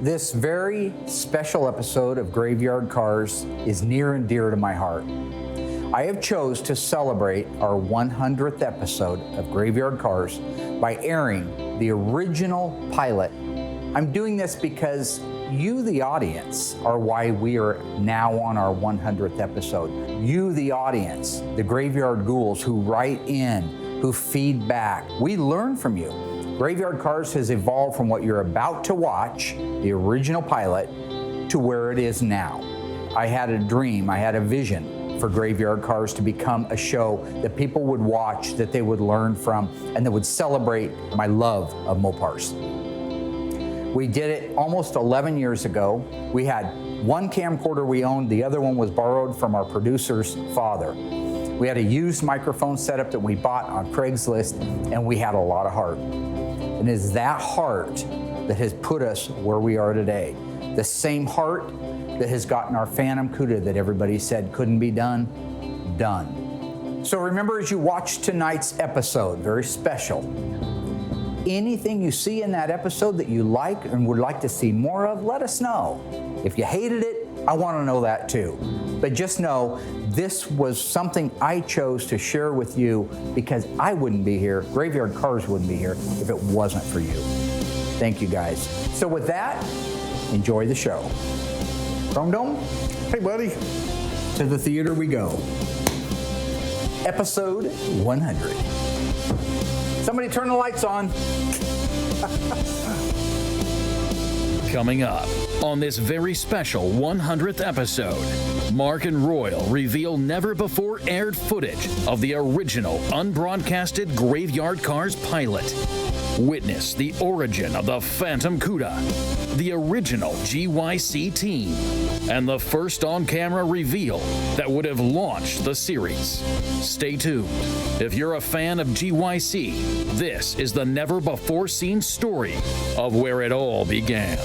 This very special episode of Graveyard Carz is near and dear to my heart. I have chose to celebrate our 100th episode of Graveyard Carz by airing the original pilot. I'm doing this because you, the audience, are why we are now on our 100th episode. You, the audience, the Graveyard Ghouls who write in, who feed back. We learn from you. Graveyard Carz has evolved from what you're about to watch, the original pilot, to where it is now. I had a dream, I had a vision for Graveyard Carz to become a show that people would watch, that they would learn from, and that would celebrate my love of Mopars. We did it almost 11 years ago. We had one camcorder we owned, the other one was borrowed from our producer's father. We had a used microphone setup that we bought on Craigslist, and we had a lot of heart. And it is that heart that has put us where we are today. The same heart that has gotten our Phantom Cuda that everybody said couldn't be done. So remember, as you watch tonight's episode, very special, anything you see in that episode that you like and would like to see more of, let us know. If you hated it, I want to know that too. But just know, this was something I chose to share with you because I wouldn't be here, Graveyard Carz wouldn't be here if it wasn't for you. Thank you guys. So with that, enjoy the show. Chrome Dome? Hey buddy. To the theater we go. Episode 100. Somebody turn the lights on. Coming up on this very special 100th episode, Mark and Royal reveal never-before-aired footage of the original unbroadcasted Graveyard Carz pilot. Witness the origin of the Phantom Cuda, the original GYC team, and the first on-camera reveal that would have launched the series. Stay tuned. If you're a fan of GYC, this is the never-before-seen story of where it all began.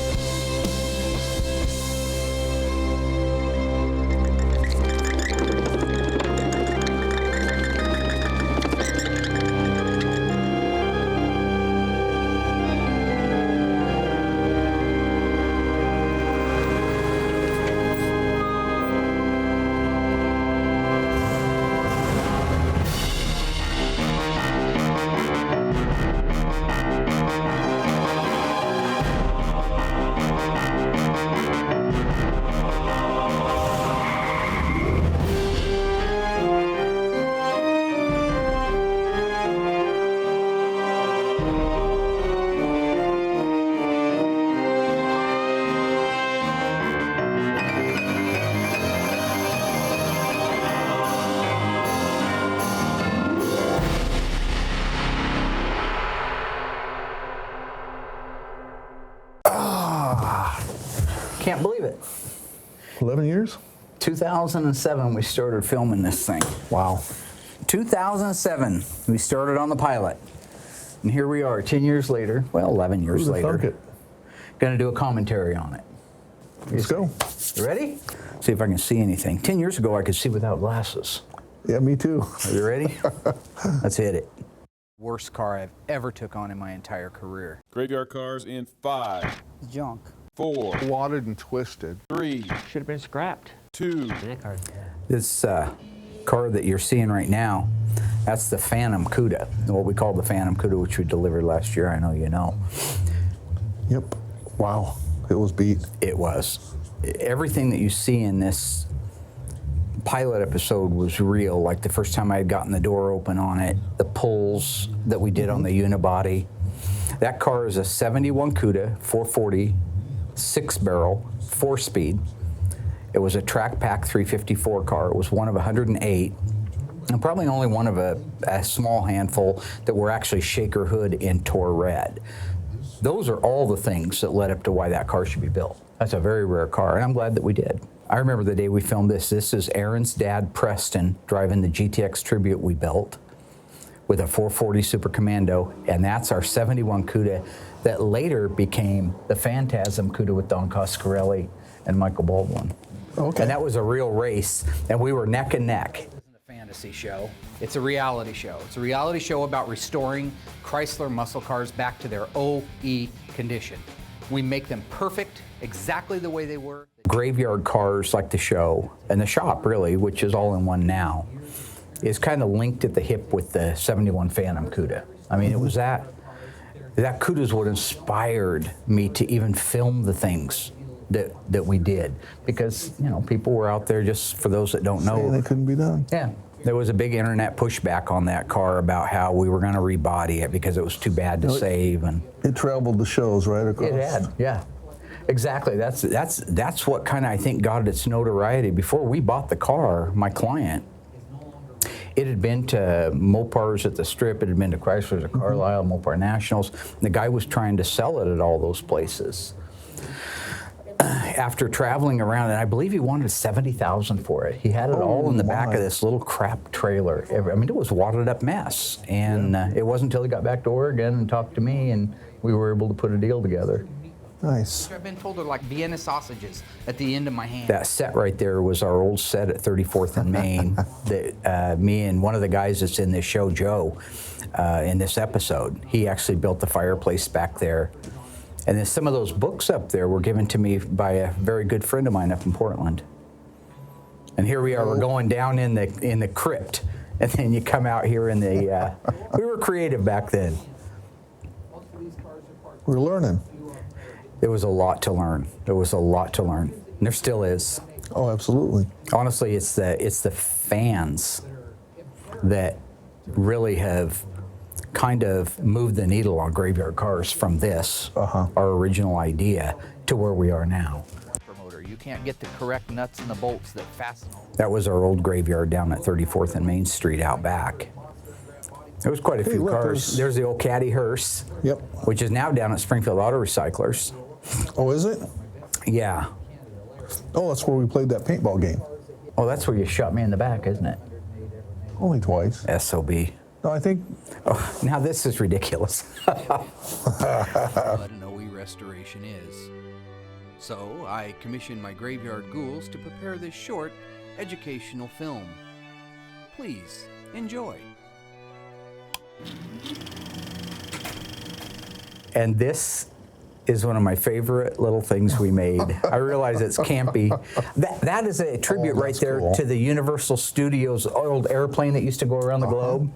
Can't believe it. 11 years? 2007, we started filming this thing. Wow. 2007, we started on the pilot. And here we are, 10 years later, well, 11 years later. Gonna do a commentary on it. Let's go. You ready? See if I can see anything. 10 years ago, I could see without glasses. Yeah, me too. Are you ready? Let's hit it. Worst car I've ever took on in my entire career. Graveyard Carz in 5, Junk. 4, Wadded and twisted. 3, Should have been scrapped. 2, This car that you're seeing right now, that's the Phantom Cuda, what we call the Phantom Cuda, which we delivered last year. I know you know. Yep. Wow. It was beat. It was. Everything that you see in this pilot episode was real. Like the first time I had gotten the door open on it, the pulls that we did on the unibody. That car is a 71 Cuda 440 6-barrel 4-speed. It was a track pack 354 car. It was one of 108, and probably only one of a small handful that were actually shaker hood in Tor red. Those are all the things that led up to why that car should be built. That's a very rare car, and I'm glad that we did. I remember the day we filmed this. This is Aaron's dad, Preston, driving the GTX Tribute we built with a 440 Super Commando, and that's our 71 Cuda that later became the Phantasm Cuda with Don Coscarelli and Michael Baldwin. Okay. And that was a real race, and we were neck and neck. It isn't a fantasy show. It's a reality show. It's a reality show about restoring Chrysler muscle cars back to their OE condition. We make them perfect, exactly the way they were. Graveyard Cars, like the show, and the shop really, which is all in one now, is kind of linked at the hip with the 71 Phantom Cuda. I mean, it was that Cuda's what inspired me to even film the things that we did, because people were out there, just for those that don't know, saying it couldn't be done. Yeah, there was a big internet pushback on that car about how we were going to rebody it because it was too bad to save, and it traveled the shows right across. It had, yeah, exactly. That's what kind of, I think, got its notoriety. Before we bought the car, my client, it had been to Mopar's at the Strip, it had been to Chrysler's at Carlisle, Mopar Nationals. And the guy was trying to sell it at all those places. After traveling around, and I believe he wanted $70,000 for it. He had it all in the back of this little crap trailer. I mean, it was a wadded up mess. And it wasn't until he got back to Oregon and talked to me, and we were able to put a deal together. Nice. I've been told they're like Vienna sausages at the end of my hand. That set right there was our old set at 34th and Main. That me and one of the guys that's in this show, Joe, in this episode, he actually built the fireplace back there. And then some of those books up there were given to me by a very good friend of mine up in Portland. And here we are, we're going down in the crypt, and then you come out here in the. We were creative back then. We're learning. There was a lot to learn. There was a lot to learn. And there still is. Oh, absolutely. Honestly, it's the fans that really have kind of moved the needle on Graveyard Cars from this, our original idea, to where we are now. Promoter, you can't get the correct nuts and the bolts that fasten. That was our old graveyard down at 34th and Main Street out back. There was quite a few cars. There's the old Caddy hearse, yep, which is now down at Springfield Auto Recyclers. Oh, is it? Yeah. Oh, that's where we played that paintball game. Oh, that's where you shot me in the back, isn't it? Only twice. SOB. No, I think. Oh, now this is ridiculous. What an OE restoration is. So I commissioned my Graveyard Ghouls to prepare this short educational film. Please enjoy. And this is one of my favorite little things we made. I realize it's campy. That is a tribute right there to the Universal Studios old airplane that used to go around the globe.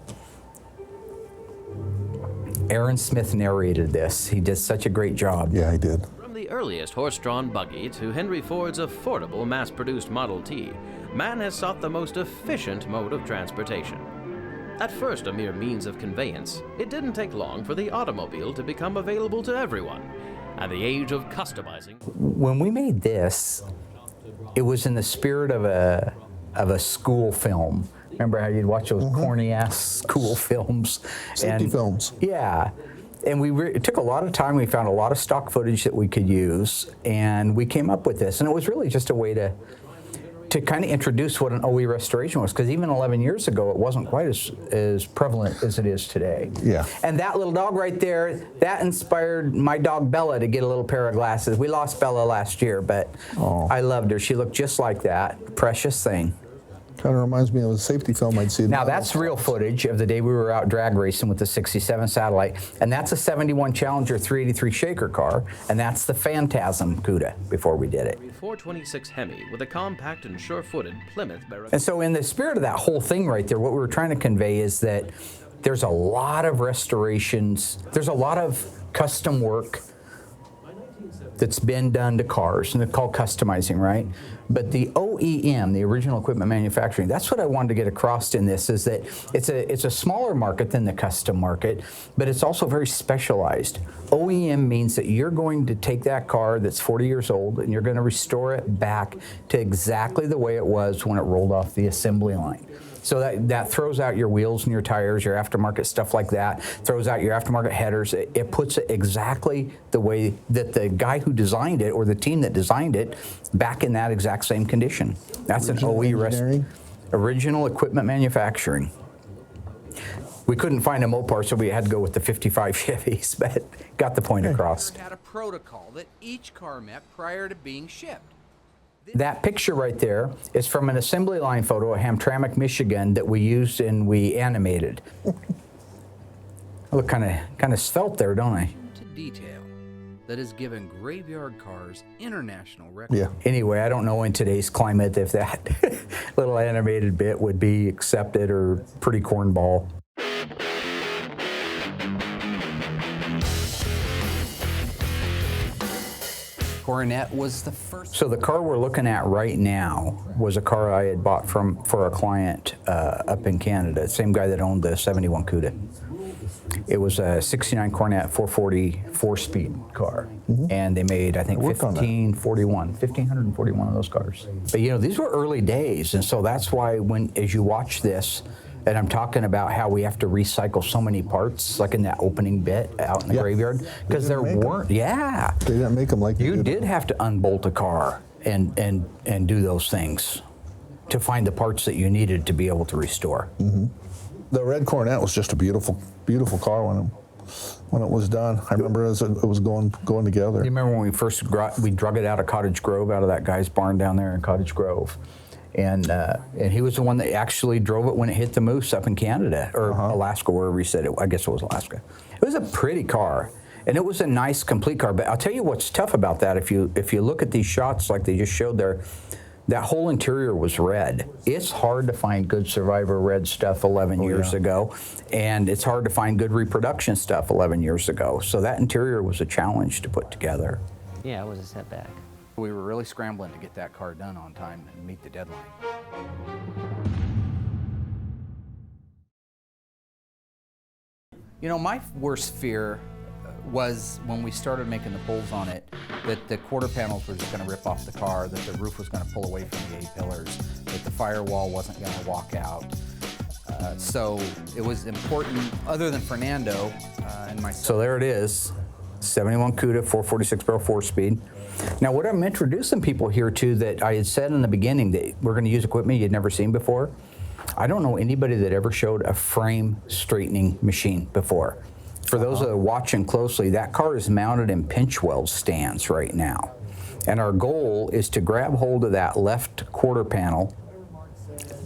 Aaron Smith narrated this. He did such a great job. Yeah, he did. From the earliest horse-drawn buggy to Henry Ford's affordable mass-produced Model T, man has sought the most efficient mode of transportation. At first a mere means of conveyance, it didn't take long for the automobile to become available to everyone, and the age of customizing. When we made this, it was in the spirit of a school film. Remember how you'd watch those corny-ass school films? Safety films. Yeah. And it took a lot of time. We found a lot of stock footage that we could use, and we came up with this. And it was really just a way to kind of introduce what an OE restoration was, because even 11 years ago, it wasn't quite as prevalent as it is today. Yeah. And that little dog right there, that inspired my dog Bella to get a little pair of glasses. We lost Bella last year, but I loved her. She looked just like that. Precious thing. Kind of reminds me of a safety film I'd seen. Now that's real footage of the day we were out drag racing with the 67 Satellite, and that's a 71 Challenger 383 Shaker car, and that's the Phantom Cuda before we did it. 426 Hemi with a compact and sure-footed Plymouth Barracuda. And so in the spirit of that whole thing right there, what we were trying to convey is that there's a lot of restorations, there's a lot of custom work that's been done to cars, and they're called customizing, right? But the OEM, the original equipment manufacturing, that's what I wanted to get across in this, is that it's a smaller market than the custom market, but it's also very specialized. OEM means that you're going to take that car that's 40 years old and you're going to restore it back to exactly the way it was when it rolled off the assembly line. So that throws out your wheels and your tires, your aftermarket stuff like that, throws out your aftermarket headers. It puts it exactly the way that the guy who designed it or the team that designed it back in that exact same condition. That's an OE original equipment manufacturing. We couldn't find a Mopar, so we had to go with the 55 Chevys, but got the point across. Had a protocol that each car met prior to being shipped. That picture right there is from an assembly line photo at Hamtramck, Michigan that we used and we animated. I look kind of svelte there, don't I? To detail. that has given Graveyard Carz international record. Yeah. Anyway, I don't know in today's climate if that little animated bit would be accepted or pretty cornball. Coronet was the first. So the car we're looking at right now was a car I had bought for a client up in Canada. Same guy that owned the 71 Cuda. It was a 69 Coronet 440 4-speed car. And they made, I think, 1,541 of those cars. But you know, these were early days. And so that's why as you watch this, and I'm talking about how we have to recycle so many parts, like in that opening bit out in the graveyard, because there weren't. They didn't make them like you did have to unbolt a car and do those things to find the parts that you needed to be able to restore. The red Coronet was just a beautiful, beautiful car when it was done. I remember as it was going together. You remember when we first we drug it out of Cottage Grove, out of that guy's barn down there in Cottage Grove. And he was the one that actually drove it when it hit the moose up in Canada, or Alaska, wherever he said it. I guess it was Alaska. It was a pretty car, and it was a nice, complete car. But I'll tell you what's tough about that. If you look at these shots like they just showed there, that whole interior was red. It's hard to find good Survivor red stuff 11 years ago, and it's hard to find good reproduction stuff 11 years ago. So that interior was a challenge to put together. Yeah, it was a setback. We were really scrambling to get that car done on time and meet the deadline. You know, my worst fear was when we started making the pulls on it, that the quarter panels were just going to rip off the car, that the roof was going to pull away from the A-pillars, that the firewall wasn't going to walk out. So it was important, other than Fernando and myself. So there it is, 71 Cuda, 446 barrel 4-speed. Now what I'm introducing people here to, that I had said in the beginning that we're going to use equipment you'd never seen before. I don't know anybody that ever showed a frame straightening machine before. For those that are watching closely, that car is mounted in pinch weld stands right now. And our goal is to grab hold of that left quarter panel,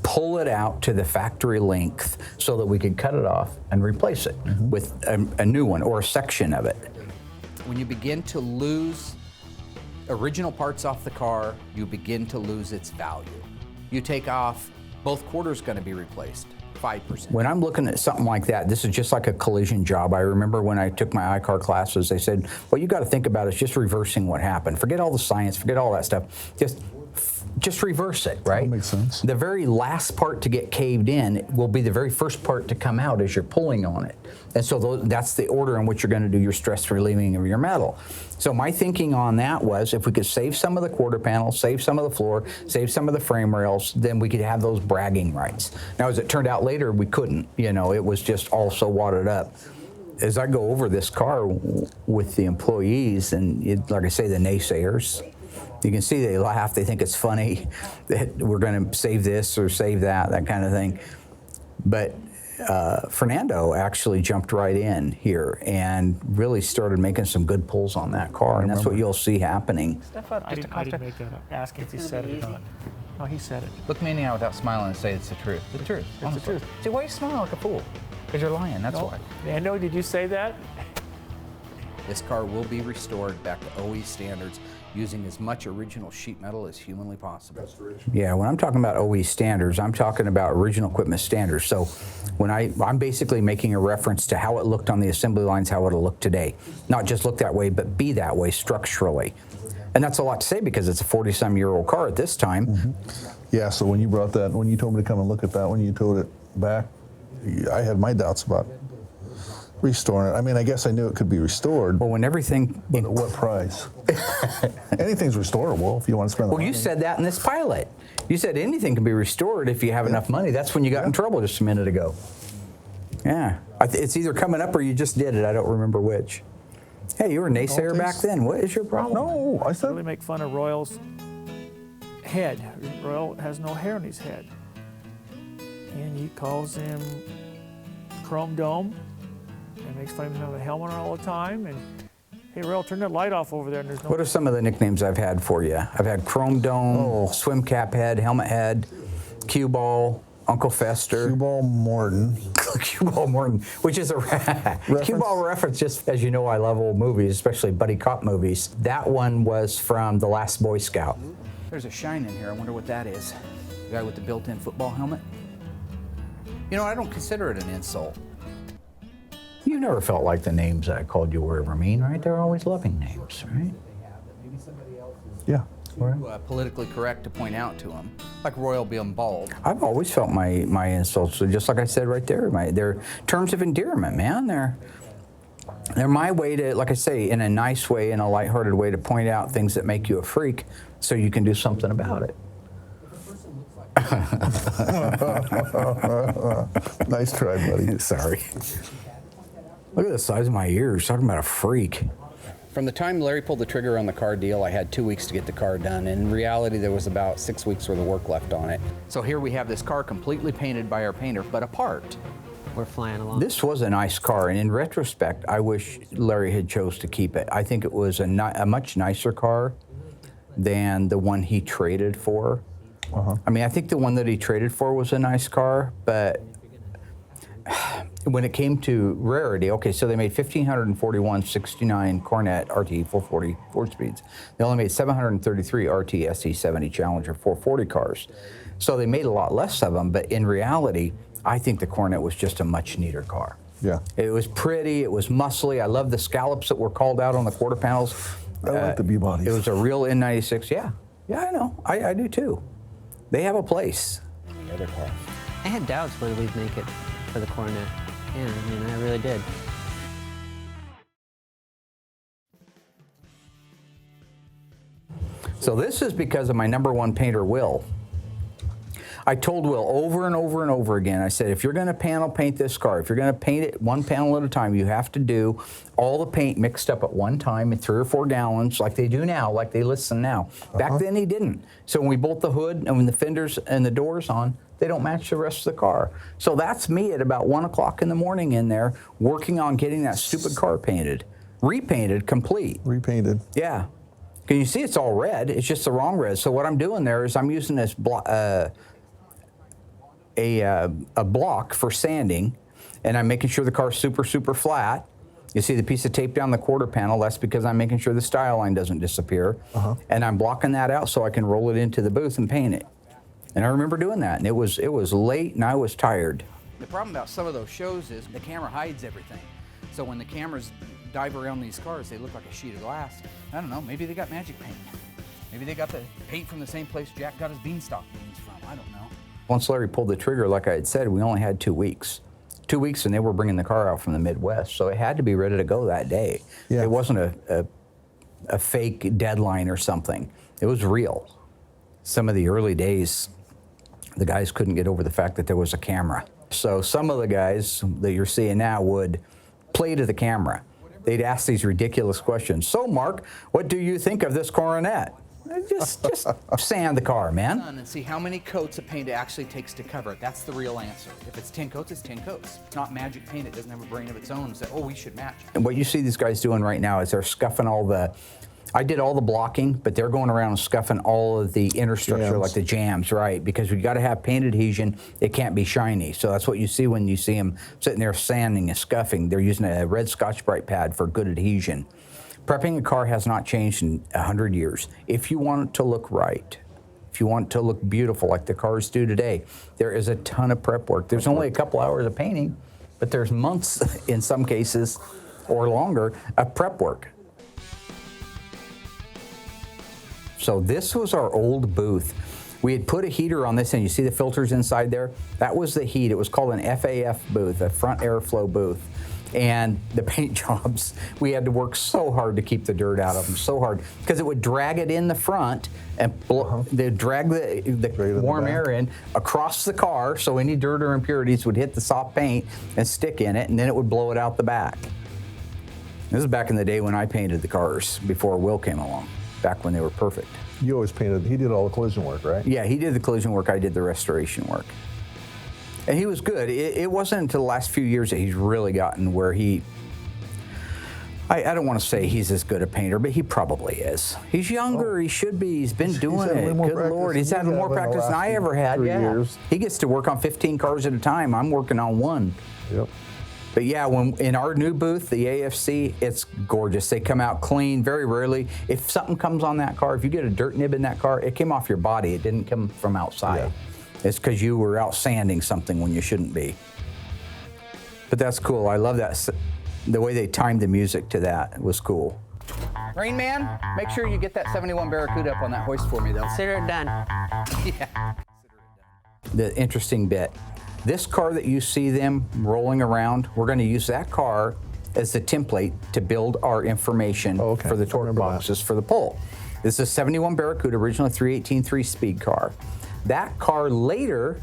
pull it out to the factory length so that we could cut it off and replace it with a new one or a section of it. When you begin to lose original parts off the car, you begin to lose its value. You take off, both quarters going to be replaced, 5%. When I'm looking at something like that, this is just like a collision job. I remember when I took my ICAR classes, they said, what you got to think about is just reversing what happened. Forget all the science, forget all that stuff. Just reverse it, right? That makes sense. The very last part to get caved in will be the very first part to come out as you're pulling on it. And so that's the order in which you're going to do your stress relieving of your metal. So my thinking on that was, if we could save some of the quarter panel, save some of the floor, save some of the frame rails, then we could have those bragging rights. Now, as it turned out later, we couldn't. You know, it was just all so wadded up. As I go over this car with the employees, and like I say, the naysayers, you can see they laugh, they think it's funny that we're going to save this or save that, that kind of thing. But Fernando actually jumped right in here and really started making some good pulls on that car, and that's what you'll see happening. I didn't make that up. Ask if he said it or not. No, he said it. Look me in the eye without smiling and say it's the truth. The truth. It's the truth. See, why you smile like a fool? Because you're lying, that's why. Nando, did you say that? This car will be restored back to OE standards using as much original sheet metal as humanly possible. Yeah, when I'm talking about OE standards, I'm talking about original equipment standards. So when I'm basically making a reference to how it looked on the assembly lines, how it'll look today. Not just look that way, but be that way structurally. And that's a lot to say because it's a 40-some-year-old car at this time. Yeah, so when you brought that, when you told me to come and look at that, when you towed it back, I had my doubts about restoring it. I mean, I guess I knew it could be restored. Well, when everything... But at what price? Anything's restorable if you want to spend the money. Well, you said that in this pilot. You said anything can be restored if you have enough money. That's when you got in trouble just a minute ago. Yeah. It's either coming up or you just did it. I don't remember which. Hey, you were a naysayer back then. What is your problem? No, I said... Really make fun of Royal's head. Royal has no hair on his head. And he calls him Chrome Dome. And makes fun of him having a helmet on all the time. And hey, Royal, turn that light off over there. And there's no. What are some of the nicknames I've had for you? I've had Chrome Dome, Swim Cap Head, Helmet Head, Cue Ball. Uncle Fester. Cue Ball Morton. Cue Ball Morton, which is a Cue Ball reference. Just as you know, I love old movies, especially buddy cop movies. That one was from The Last Boy Scout. There's a shine in here. I wonder what that is. The guy with the built-in football helmet. You know, I don't consider it an insult. You never felt like the names I called you were ever mean, right? They're always loving names, right? Yeah. Politically correct to point out to him, like Royal being bald. I've always felt my insults, so just like I said right there, they're terms of endearment, man. They're my way to, like I say, in a nice way, in a lighthearted way, to point out things that make you a freak, so you can do something about it. Nice try, buddy. Sorry. Look at the size of my ears. Talking about a freak. From the time Larry pulled the trigger on the car deal, I had 2 weeks to get the car done. In reality, there was about 6 weeks worth of work left on it. So here we have this car completely painted by our painter, but apart. We're flying along. This was a nice car, and in retrospect, I wish Larry had chose to keep it. I think it was a much nicer car than the one he traded for. I mean, I think the one that he traded for was a nice car, but when it came to rarity, okay, so they made 1,541 69 Cornet RT 440 4-speeds. They only made 733 RT SE70 Challenger 440 cars. So they made a lot less of them, but in reality, I think the Cornet was just a much neater car. Yeah. It was pretty, it was muscly. I love the scallops that were called out on the quarter panels. I like the B-bodies. It was a real N96, yeah. Yeah, I know, I do too. They have a place. The other car. I had doubts whether we'd make it for the Cornet. Yeah, I mean, I really did. So this is because of my #1 painter, Will. I told Will over and over and over again, I said, if you're going to panel paint this car, if you're going to paint it one panel at a time, you have to do all the paint mixed up at one time in 3 or 4 gallons like they do now, like they listen now. Back then he didn't. So when we bolt the hood and when the fenders and the doors on, they don't match the rest of the car. So that's me at about 1 o'clock in the morning in there working on getting that stupid car painted. Repainted, complete. Repainted. Yeah. Can you see it's all red? It's just the wrong red. So what I'm doing there is I'm using this a block for sanding, and I'm making sure the car's super flat. You see the piece of tape down the quarter panel, that's because I'm making sure the style line doesn't disappear. And I'm blocking that out so I can roll it into the booth and paint it. And I remember doing that, and it was late and I was tired. The problem about some of those shows is the camera hides everything. So when the cameras dive around these cars, they look like a sheet of glass. I don't know, maybe they got magic paint. Maybe they got the paint from the same place Jack got his beanstalk beans from, I don't know. Once Larry pulled the trigger, like I had said, we only had 2 weeks. 2 weeks, and they were bringing the car out from the Midwest, so it had to be ready to go that day. Yeah. It wasn't a fake deadline or something. It was real. Some of the early days, the guys couldn't get over the fact that there was a camera. So some of the guys that you're seeing now would play to the camera. They'd ask these ridiculous questions. So, Mark, what do you think of this Coronet? Just sand the car, man. And see how many coats of paint it actually takes to cover it. That's the real answer. If it's 10 coats, it's 10 coats. It's not magic paint. It doesn't have a brain of its own and say, oh, we should match. And what you see these guys doing right now is they're scuffing all the, I did all the blocking, but they're going around and scuffing all of the inner structure, Jams. like the jams, right? Because we got to have paint adhesion. It can't be shiny. So that's what you see when you see them sitting there sanding and scuffing. They're using a red Scotch-Brite pad for good adhesion. Prepping a car has not changed in 100 years. If you want it to look right, if you want it to look beautiful like the cars do today, there is a ton of prep work. There's only a couple hours of painting, but there's months in some cases or longer of prep work. So this was our old booth. We had put a heater on this, and you see the filters inside there? That was the heat. It was called an FAF booth, a front airflow booth. And the paint jobs, we had to work so hard to keep the dirt out of them, so hard, because it would drag it in the front and they'd drag the warm air in across the car, so any dirt or impurities would hit the soft paint and stick in it, and then it would blow it out the back. This is back in the day when I painted the cars, before Will came along, back when they were perfect. You always painted, he did all the collision work, right? Yeah, he did the collision work, I did the restoration work. And he was good. It wasn't until the last few years that he's really gotten where he I don't want to say he's as good a painter, but he probably is. He's younger. He should be. He's been doing had way it. more Good practice Lord. He's than had you more have in the practice than last I ever had. 3 Yeah. years. He gets to work on 15 cars at a time. I'm working on one. Yep. But yeah, when in our new booth, the AFC, it's gorgeous. They come out clean. Very rarely, if something comes on that car, if you get a dirt nib in that car, it came off your body. It didn't come from outside. Yeah. It's because you were out sanding something when you shouldn't be. But that's cool. I love that. The way they timed the music to that was cool. Rain Man, make sure you get that 71 Barracuda up on that hoist for me, though. Consider it done. Yeah. The interesting bit. This car that you see them rolling around, we're going to use that car as the template to build our information for the torque boxes for the pole. This is a 71 Barracuda, originally 318 3-speed car. That car later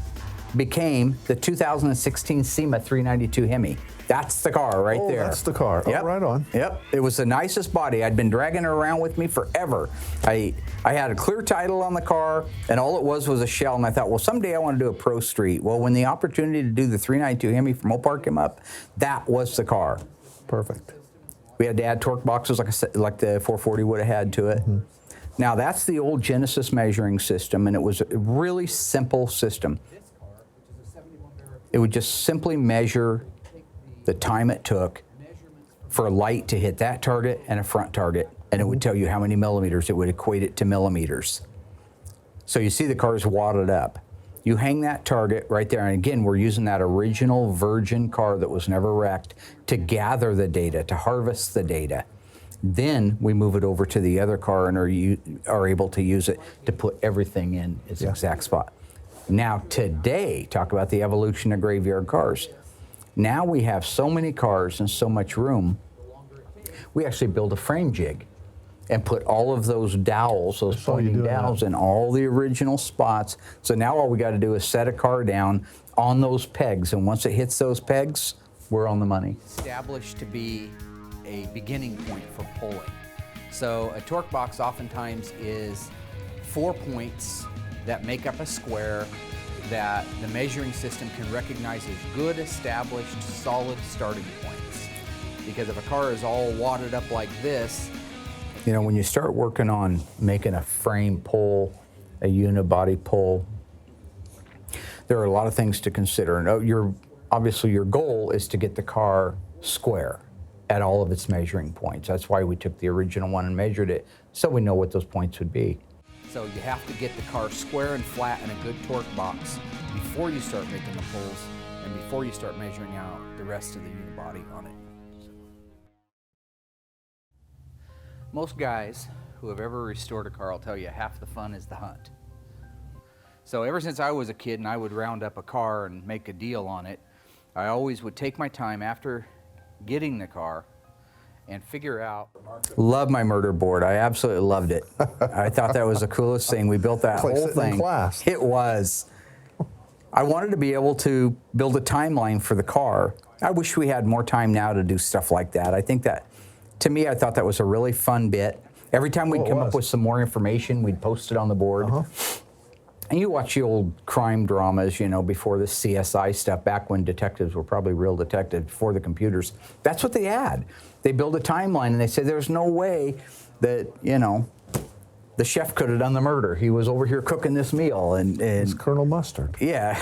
became the 2016 SEMA 392 Hemi. That's the car right there. That's the car. Yep. Oh, right on. Yep. It was the nicest body. I'd been dragging her around with me forever. I had a clear title on the car, and all it was a shell. And I thought, well, someday I want to do a pro street. Well, when the opportunity to do the 392 Hemi from Mopar came up, that was the car. Perfect. We had to add torque boxes, like I said, like the 440 would have had to it. Mm-hmm. Now that's the old Genesis measuring system, and it was a really simple system. It would just simply measure the time it took for a light to hit that target and a front target, and it would tell you how many millimeters. It would equate it to millimeters. So you see the car's wadded up. You hang that target right there, and again, we're using that original virgin car that was never wrecked to gather the data, to harvest the data. Then we move it over to the other car and are able to use it to put everything in its exact spot. Now today, talk about the evolution of graveyard cars. Now we have so many cars and so much room, we actually build a frame jig and put all of those dowels, those pointing dowels in all the original spots. So now all we got to do is set a car down on those pegs, and once it hits those pegs, we're on the money. Established to be a beginning point for pulling. So a torque box oftentimes is 4 points that make up a square that the measuring system can recognize as good, established, solid starting points. Because if a car is all wadded up like this, you know, when you start working on making a frame pull, a unibody pull, there are a lot of things to consider. And obviously your goal is to get the car square at all of its measuring points. That's why we took the original one and measured it, so we know what those points would be. So you have to get the car square and flat in a good torque box before you start making the pulls and before you start measuring out the rest of the unibody on it. Most guys who have ever restored a car will tell you half the fun is the hunt. So ever since I was a kid and I would round up a car and make a deal on it, I always would take my time after getting the car and figure out. Love my murder board. I absolutely loved it. I thought that was the coolest thing. We built that whole thing. Class. It was. I wanted to be able to build a timeline for the car. I wish we had more time now to do stuff like that. I think that, to me, I thought that was a really fun bit. Every time we'd come up with some more information, we'd post it on the board. And you watch the old crime dramas, you know, before the CSI stuff, back when detectives were probably real detectives, before the computers. That's what they had. They build a timeline and they say there's no way that, you know, the chef could have done the murder. He was over here cooking this meal. And it's Colonel Mustard. Yeah,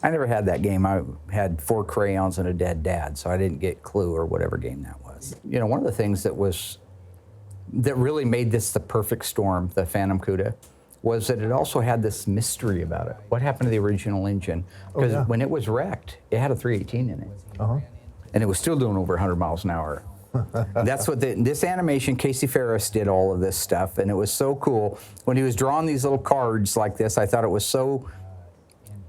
I never had that game. I had 4 crayons and a dead dad, so I didn't get Clue or whatever game that was. You know, one of the things that really made this the perfect storm, the Phantom Cuda, was that it also had this mystery about it. What happened to the original engine? Because when it was wrecked, it had a 318 in it. And it was still doing over 100 miles an hour. That's what this animation, Casey Ferris did all of this stuff, and it was so cool. When he was drawing these little cards like this, I thought it was so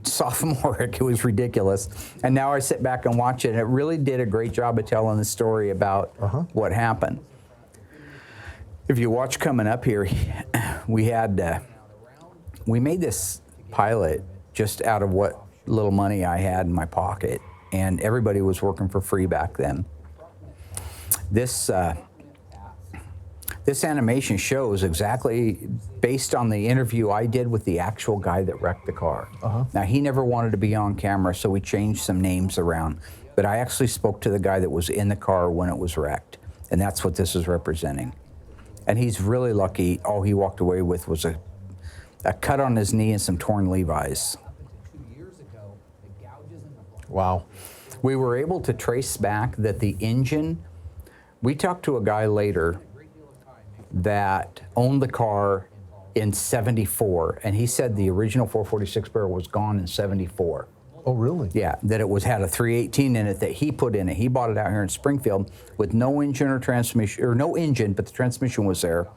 sophomoric, it was ridiculous. And now I sit back and watch it, and it really did a great job of telling the story about what happened. If you watch coming up here, we made this pilot just out of what little money I had in my pocket, and everybody was working for free back then. This animation shows exactly based on the interview I did with the actual guy that wrecked the car. Now, he never wanted to be on camera, so we changed some names around, but I actually spoke to the guy that was in the car when it was wrecked. And that's what this is representing. And he's really lucky. All he walked away with was a cut on his knee and some torn Levi's. Wow. We were able to trace back that the engine, we talked to a guy later that owned the car in 74, and he said the original 446 barrel was gone in 74. Oh, really? Yeah, that it had a 318 in it that he put in it. He bought it out here in Springfield with no engine or transmission, or no engine, but the transmission was there.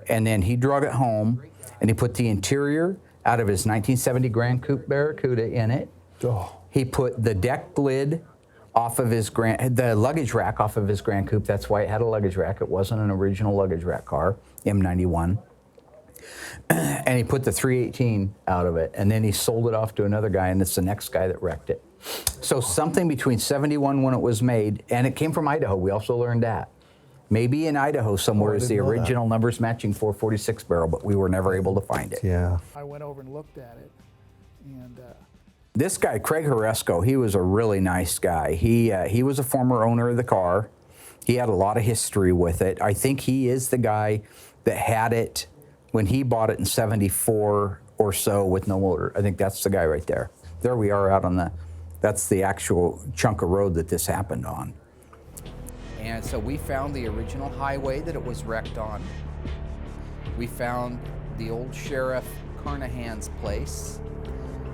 And then he drug it home, and he put the interior out of his 1970 Grand Coupe Barracuda in it. Oh. He put the deck lid off of the luggage rack off of his Grand Coupe. That's why it had a luggage rack. It wasn't an original luggage rack car, M91. And he put the 318 out of it, and then he sold it off to another guy, and it's the next guy that wrecked it. So something between 71 when it was made, and it came from Idaho. We also learned that. Maybe in Idaho somewhere is the original numbers matching 446 barrel, but we were never able to find it. Yeah. I went over and looked at it, and This guy, Craig Horesco, he was a really nice guy. He was a former owner of the car. He had a lot of history with it. I think he is the guy that had it when he bought it in 74 or so with no motor. I think that's the guy right there. There we are out on that's the actual chunk of road that this happened on. And so we found the original highway that it was wrecked on. We found the old Sheriff Carnahan's place,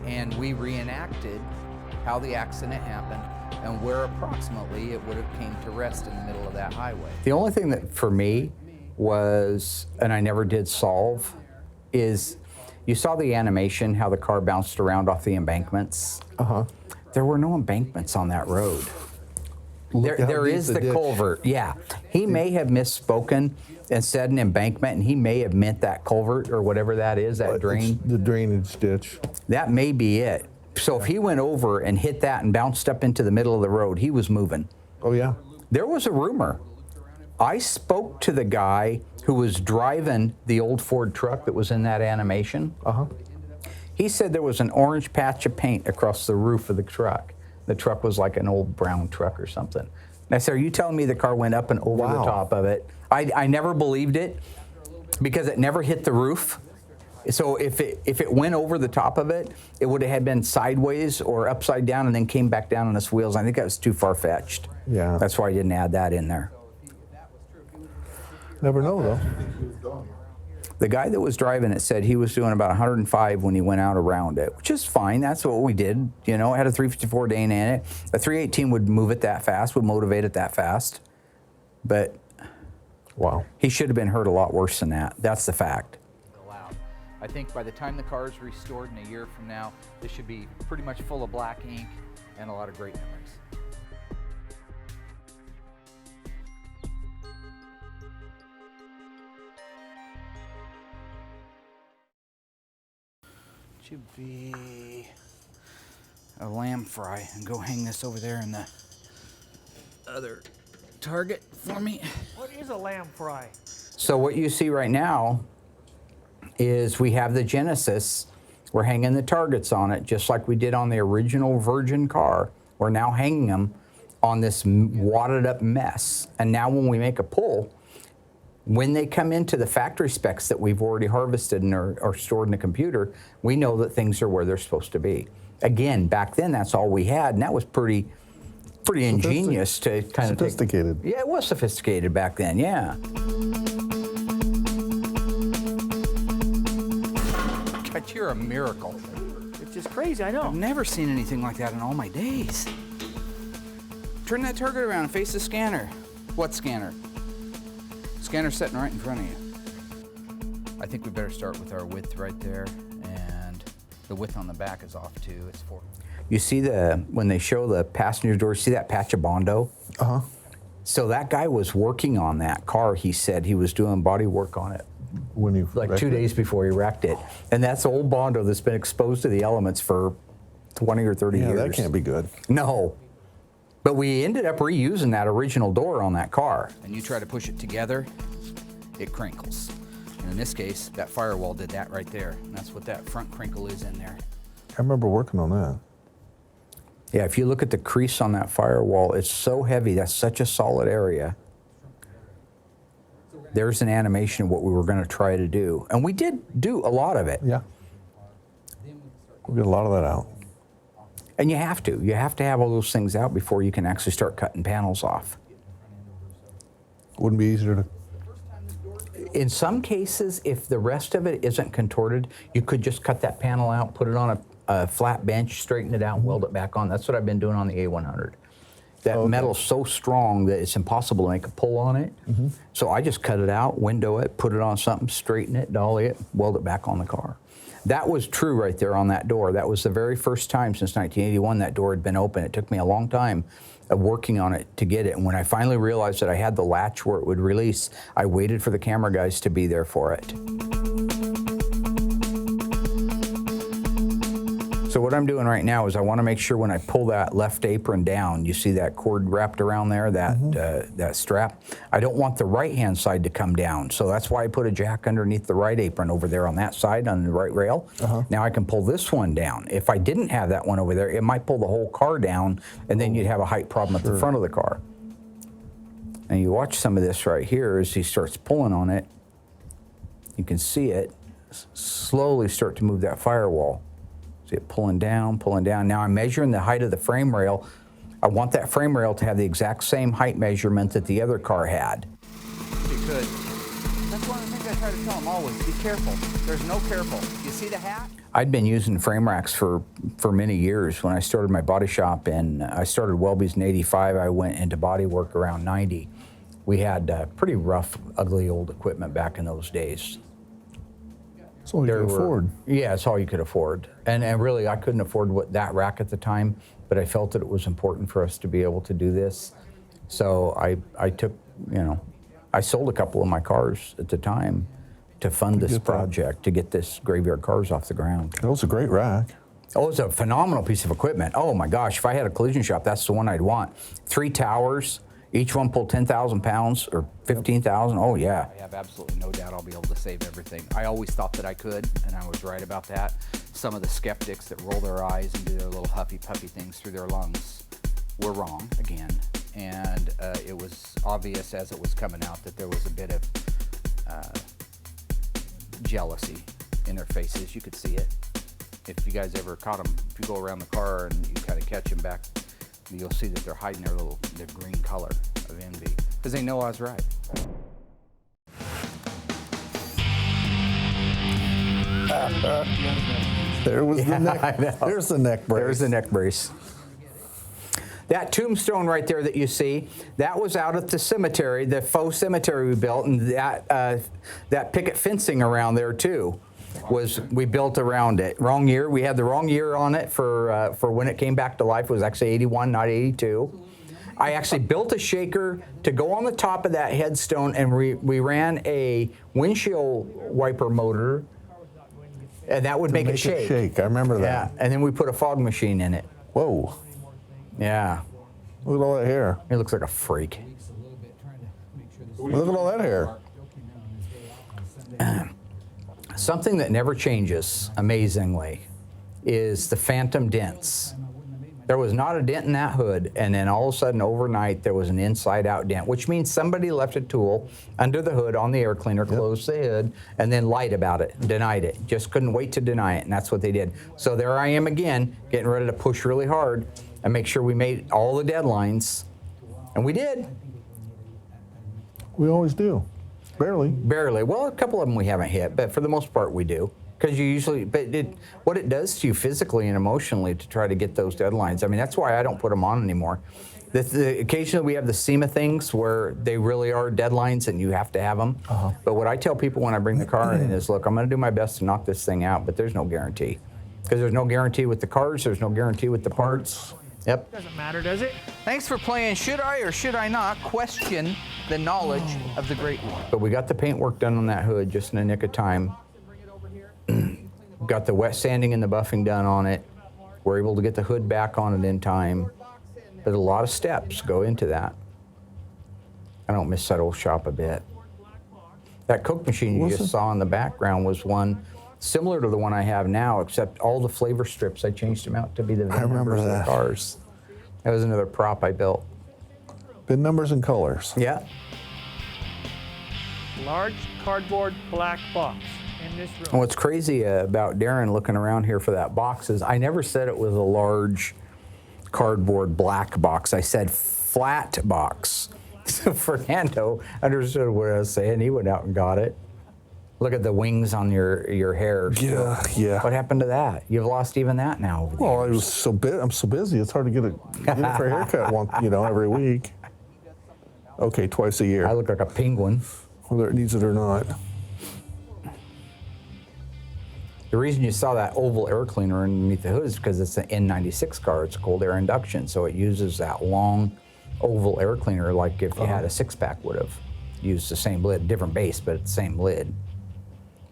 and we reenacted how the accident happened and where approximately it would have came to rest in the middle of that highway. The only thing that for me was, and I never did solve, is you saw the animation, how the car bounced around off the embankments. Uh-huh. There were no embankments on that road. There is the culvert, yeah. He may have misspoken and said an embankment, and he may have meant that culvert or whatever that is, that drain. It's the drainage ditch. That may be it. So if he went over and hit that and bounced up into the middle of the road, he was moving. Oh, yeah. There was a rumor. I spoke to the guy who was driving the old Ford truck that was in that animation. Uh-huh. He said there was an orange patch of paint across the roof of the truck. The truck was like an old brown truck or something. And I said, are you telling me the car went up and over the top of it? I never believed it because it never hit the roof. So if it went over the top of it, it would have been sideways or upside down and then came back down on its wheels. I think that was too far-fetched. Yeah. That's why I didn't add that in there. Never know, though. The guy that was driving it said he was doing about 105 when he went out around it, which is fine. That's what we did. You know, it had a 354 Dana in it. A 318 would move it that fast, would motivate it that fast. But wow, he should have been hurt a lot worse than that. That's the fact. I think by the time the car is restored in a year from now, this should be pretty much full of black ink and a lot of great memories. Should be a lamb fry, and go hang this over there in the other target for me. what is a lamb fry? So what you see right now is we have the Genesis. We're hanging the targets on it, just like we did on the original Virgin car. We're now hanging them on this wadded up mess. And now when we make a pull, when they come into the factory specs that we've already harvested and are stored in the computer, we know that things are where they're supposed to be. Again, back then, that's all we had, and that was pretty ingenious to kind of sophisticated. Yeah, it was sophisticated back then, yeah. God, you're a miracle. It's just crazy, I know. I've never seen anything like that in all my days. Turn that target around and face the scanner. What scanner? Scanner's sitting right in front of you. I think we better start with our width right there, and the width on the back is off too. It's 4. You see when they show the passenger door, see that patch of Bondo? Uh-huh. So that guy was working on that car. He said he was doing body work on it. When he like 2 days before he wrecked it. And that's old Bondo that's been exposed to the elements for 20 or 30 years. Yeah, that can't be good. No. But we ended up reusing that original door on that car. And you try to push it together, it crinkles. And in this case, that firewall did that right there. And that's what that front crinkle is in there. I remember working on that. Yeah, if you look at the crease on that firewall, it's so heavy. That's such a solid area. there's an animation of what we were going to try to do. And we did do a lot of it. Yeah. We'll get a lot of that out. And you have to. You have to have all those things out before you can actually start cutting panels off. Wouldn't be easier to. In some cases, if the rest of it isn't contorted, you could just cut that panel out, put it on a flat bench, straighten it out, and weld it back on. That's what I've been doing on the A100. That metal's so strong that it's impossible to make a pull on it. So I just cut it out, window it, put it on something, straighten it, dolly it, weld it back on the car. That was true right there on that door. That was the very first time since 1981 that door had been open. It took me a long time of working on it to get it. And when I finally realized that I had the latch where it would release, I waited for the camera guys to be there for it. So what I'm doing right now is I want to make sure when I pull that left apron down, you see that cord wrapped around there, that strap? I don't want the right-hand side to come down. So that's why I put a jack underneath the right apron over there on that side, on the right rail. Now I can pull this one down. If I didn't have that one over there, it might pull the whole car down, and then you'd have a height problem at the front of the car. And you watch some of this right here as he starts pulling on it. You can see it slowly start to move that firewall. See it pulling down, pulling down. Now I'm measuring the height of the frame rail. I want that frame rail to have the exact same height measurement that the other car had. If you could. That's one of the things I try to tell them always, be careful. There's no careful. You see the hat? I'd been using frame racks for many years. When I started my body shop, and I started Welby's in '85, I went into body work around '90. We had pretty rough, ugly old equipment back in those days. That's all you could afford. Yeah, it's all you could afford. And really, I couldn't afford that rack at the time, but I felt that it was important for us to be able to do this. So I took, I sold a couple of my cars at the time to fund this project, to get this Graveyard Carz off the ground. That was a great rack. Oh, it's a phenomenal piece of equipment. Oh my gosh, if I had a collision shop, that's the one I'd want. 3 towers. Each one pulled 10,000 pounds or 15,000. Oh, yeah. I have absolutely no doubt I'll be able to save everything. I always thought that I could, and I was right about that. Some of the skeptics that roll their eyes and do their little huffy puffy things through their lungs were wrong again. And it was obvious as it was coming out that there was a bit of jealousy in their faces. You could see it. If you guys ever caught them, if you go around the car and you kind of catch them back, you'll see that they're hiding their green color of envy, because they know I was right. There was the neck. I know. There's the neck brace. There's the neck brace. That tombstone right there that you see, that was out at the cemetery, the faux cemetery we built, and that picket fencing around there too. We built around it. Wrong year. We had the wrong year on it for when it came back to life. It was actually 81, not 82. I actually built a shaker to go on the top of that headstone, and we ran a windshield wiper motor, and that would make it shake. I remember that. Yeah, and then we put a fog machine in it. Whoa. Yeah. Look at all that hair. He looks like a freak. Look at all that hair. Something that never changes, amazingly, is the phantom dents. There was not a dent in that hood, and then all of a sudden, overnight, there was an inside-out dent, which means somebody left a tool under the hood on the air cleaner, closed the hood, and then lied about it, denied it. Just couldn't wait to deny it, and that's what they did. So there I am again, getting ready to push really hard and make sure we made all the deadlines, and we did. We always do. Barely. Barely. Well, a couple of them we haven't hit, but for the most part we do. Because you usually, what it does to you physically and emotionally to try to get those deadlines. I mean, that's why I don't put them on anymore. Occasionally we have the SEMA things where they really are deadlines and you have to have them. But what I tell people when I bring the car in is, look, I'm going to do my best to knock this thing out, but there's no guarantee. Because there's no guarantee with the cars, there's no guarantee with the parts. Yep. Doesn't matter, does it? Thanks for playing Should I or Should I Not Question the Knowledge of the Great One. But we got the paint work done on that hood just in a nick of time. Got the wet sanding and the buffing done on it. We're able to get the hood back on it in time. But a lot of steps go into that. I don't miss that old shop a bit. That Coke machine you just saw in the background was one similar to the one I have now, except all the flavor strips, I changed them out to be the VIN numbers of the cars. That was another prop I built. VIN numbers and colors. Yeah. large cardboard black box in this room. And what's crazy about Darren looking around here for that box is I never said it was a large cardboard black box. I said flat box. So Fernando understood what I was saying. He went out and got it. Look at the wings on your hair. Yeah. What happened to that? You've lost even that now. Over the Well, years. I'm so busy. It's hard to get it for a haircut every week. Okay, twice a year, I look like a penguin. whether it needs it or not. The reason you saw that oval air cleaner underneath the hood is because it's an N96 car. It's a cold air induction, so it uses that long oval air cleaner like if you had a six-pack would have. Used the same lid, different base, but it's the same lid.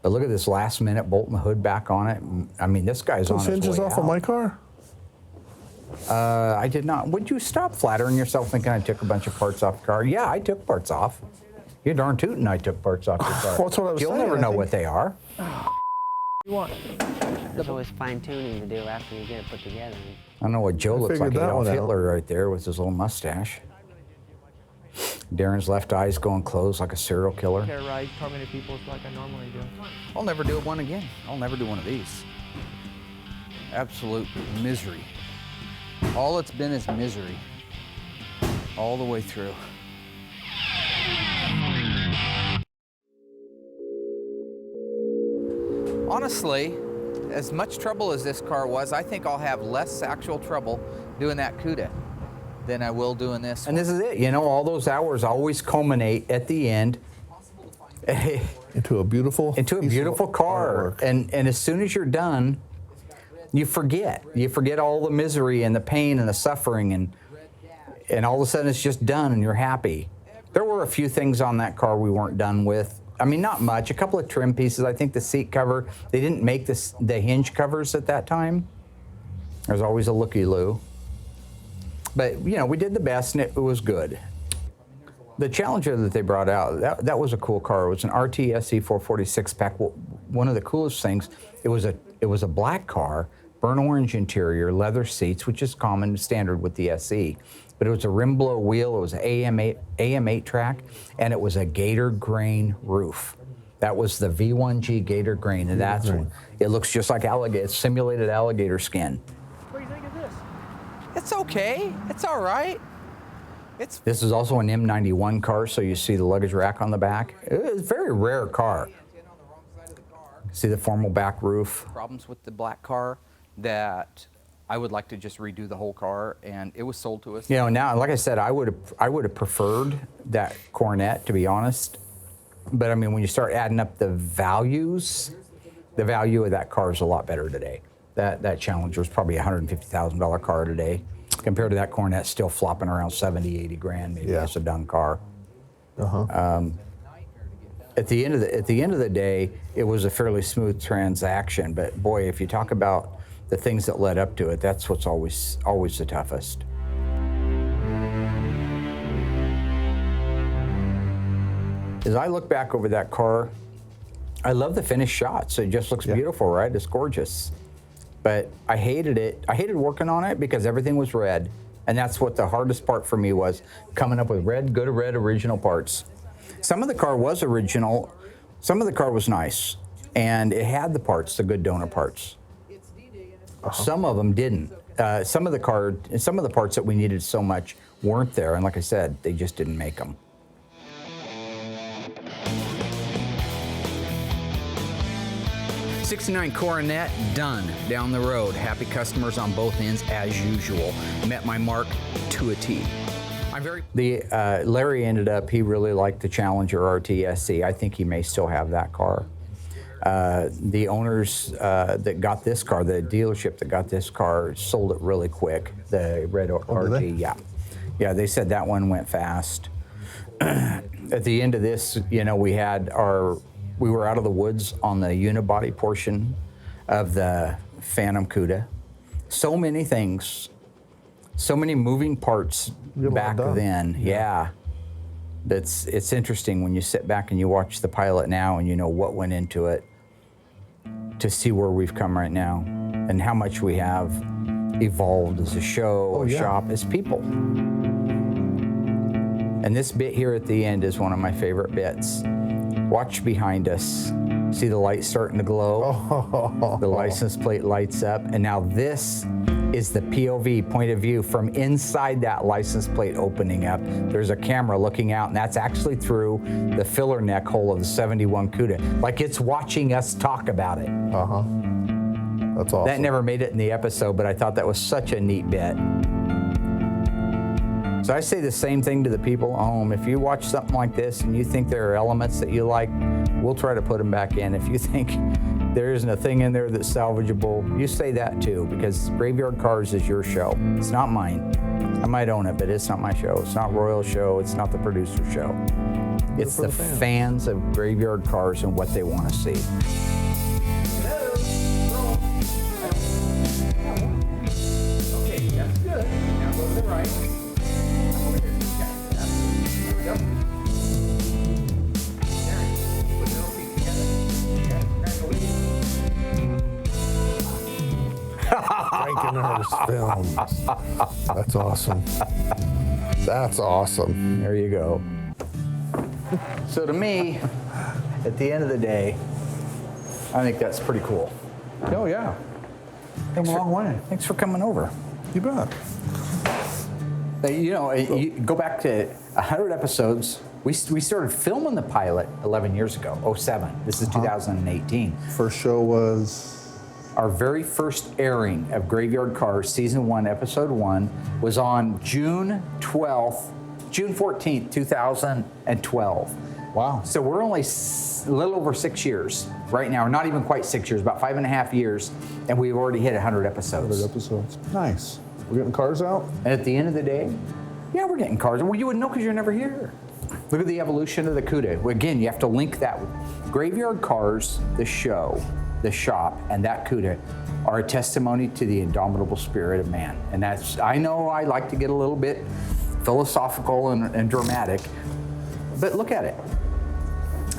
But look at this last minute bolting the hood back on it. I mean, this guy's on Those his hinges way off out. of my car? I did not. Would you stop flattering yourself thinking I took a bunch of parts off the car? Yeah, I took parts off. You're darn tootin' I took parts off your car. Well, that's what I was You'll saying, never I know think- what they are. You want? There's always fine tuning to do after you get it put together. I don't know what Joe looks like figured that Adolf one out. Hitler right there with his little mustache. Darren's left eye's going closed like a serial killer. Care ride tormenting people like I normally do. I'll never do one again. I'll never do one of these. Absolute misery. All it's been is misery. All the way through. Honestly, as much trouble as this car was, I think I'll have less actual trouble doing that Cuda than I will doing this And one. this is it. You know, all those hours always culminate at the end Into a beautiful into a piece of beautiful car. artwork. And as soon as you're done, you forget. You forget all the misery and the pain and the suffering, and all of a sudden it's just done and you're happy. There were a few things on that car we weren't done with. I mean, not much. A couple of trim pieces. I think the seat cover, they didn't make the hinge covers at that time. There's always a looky-loo. But, you know, we did the best and it was good. The Challenger that they brought out, that was a cool car. It was an RT SE 446 pack. One of the coolest things, it was a black car, burnt orange interior, leather seats, which is common standard with the SE. But it was a rim blow wheel, it was an AM8 track, and it was a gator grain roof. That was the V1G gator grain, and that's it looks just like alligator, it's simulated alligator skin. What do you think of this? It's okay. It's all right. This is also an M91 car, so you see the luggage rack on the back. It's a very rare car. See the formal back roof. Problems with the black car that I would like to just redo the whole car, and it was sold to us. You know, now, like I said, I would have preferred that Coronet, to be honest. But I mean, when you start adding up the values, the value of that car is a lot better today. That Challenger is probably a $150,000 car today, compared to that Coronet still flopping around 70, 80 grand. Maybe Yeah. it's a done car. At the end of the day, it was a fairly smooth transaction. But boy, if you talk about the things that led up to it, that's what's always the toughest. As I look back over that car, I love the finished shots. It just looks beautiful, right? It's gorgeous. But I hated it. I hated working on it because everything was red. And that's what the hardest part for me was, coming up with good red original parts. Some of the car was original. Some of the car was nice. And it had the parts, the good donor parts. Some of them didn't. Some of the parts that we needed so much weren't there. And like I said, they just didn't make them. '69 Coronet, done, down the road. Happy customers on both ends as usual. Met my mark to a T. Larry ended up, he really liked the Challenger RTSC. I think he may still have that car. The owners that got this car, the dealership that got this car, sold it really quick. The red RT, yeah, they said that one went fast. At the end of this, you know, we were out of the woods on the unibody portion of the Phantom Cuda. So many things, so many moving parts back then. Yeah. It's interesting when you sit back and you watch the Pilot now and you know what went into it, to see where we've come right now and how much we have evolved as a show, a shop, as people. And this bit here at the end is one of my favorite bits. Watch behind us. See the light starting to glow? The license plate lights up. And now this is the POV, point of view, from inside that license plate opening up. There's a camera looking out, and that's actually through the filler neck hole of the 71 Cuda. Like it's watching us talk about it. That's awesome. That never made it in the episode, but I thought that was such a neat bit. So I say the same thing to the people at home. If you watch something like this and you think there are elements that you like, we'll try to put them back in. If you think there isn't a thing in there that's salvageable, you say that too, because Graveyard Carz is your show. It's not mine. I might own it, but it's not my show. It's not Royal's show. It's not the producer's show. It's the fans of Graveyard Carz and what they want to see. Okay, that's good. Now go to the right. Frankenhurst Films. That's awesome. That's awesome. There you go. So to me, at the end of the day, I think that's pretty cool. Oh, yeah. Come a long way. Thanks for coming over. You bet. You know, you go back to 100 episodes. We started filming the pilot 11 years ago, 07. This is 2018. First show was? Our very first airing of Graveyard Carz, Season 1, Episode 1, was on June 14th, 2012. Wow. So we're only a little over 6 years right now, or not even quite 6 years, about 5.5 years, and we've already hit 100 episodes. 100 episodes. Nice. We're getting cars out? And at the end of the day, yeah, we're getting cars. Well, you wouldn't know because you're never here. Look at the evolution of the Cuda. Again, you have to link that. Graveyard Carz, the show, the shop, and that Cuda are a testimony to the indomitable spirit of man. And that's, I know I like to get a little bit philosophical and dramatic, but look at it.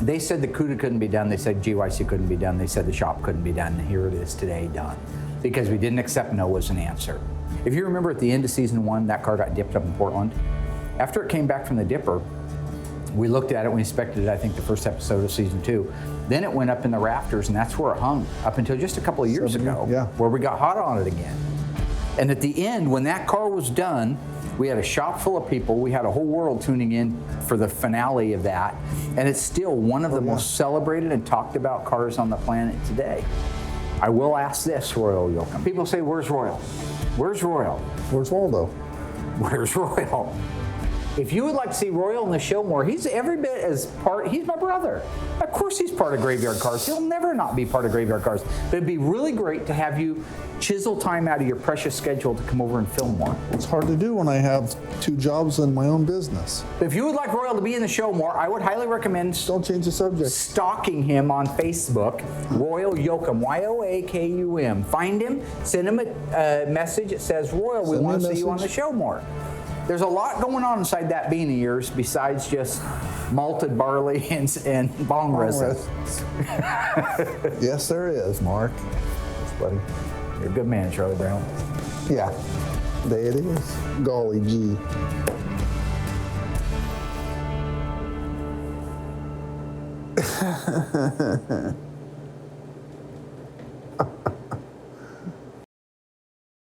They said the Cuda couldn't be done. They said GYC couldn't be done. They said the shop couldn't be done. And here it is today, done. Because we didn't accept no as an answer. If you remember at the end of Season 1, that car got dipped up in Portland. After it came back from the dipper, we looked at it, we inspected it, I think the first episode of Season 2. Then it went up in the rafters, and that's where it hung up until just a couple of years ago, where we got hot on it again. And at the end, when that car was done, we had a shop full of people. We had a whole world tuning in for the finale of that. And it's still one of the most celebrated and talked about cars on the planet today. I will ask this, Royal Yoakum. People say, where's Royal? Where's Royal? Where's Waldo? Where's Royal? If you would like to see Royal in the show more, he's every bit as he's my brother. Of course he's part of Graveyard Carz. He'll never not be part of Graveyard Carz. But it'd be really great to have you chisel time out of your precious schedule to come over and film more. It's hard to do when I have 2 jobs and my own business. But if you would like Royal to be in the show more, I would highly recommend Don't change the subject. stalking him on Facebook, Royal Yoakum, Yoakum. Find him, send him a message that says, Royal, we Send me want a to see you on the message. show more. There's a lot going on inside that bean of yours besides just malted barley and bong resin. Yes, there is, Mark. Thanks, buddy. You're a good man, Charlie Brown. Yeah, there it is. Golly gee.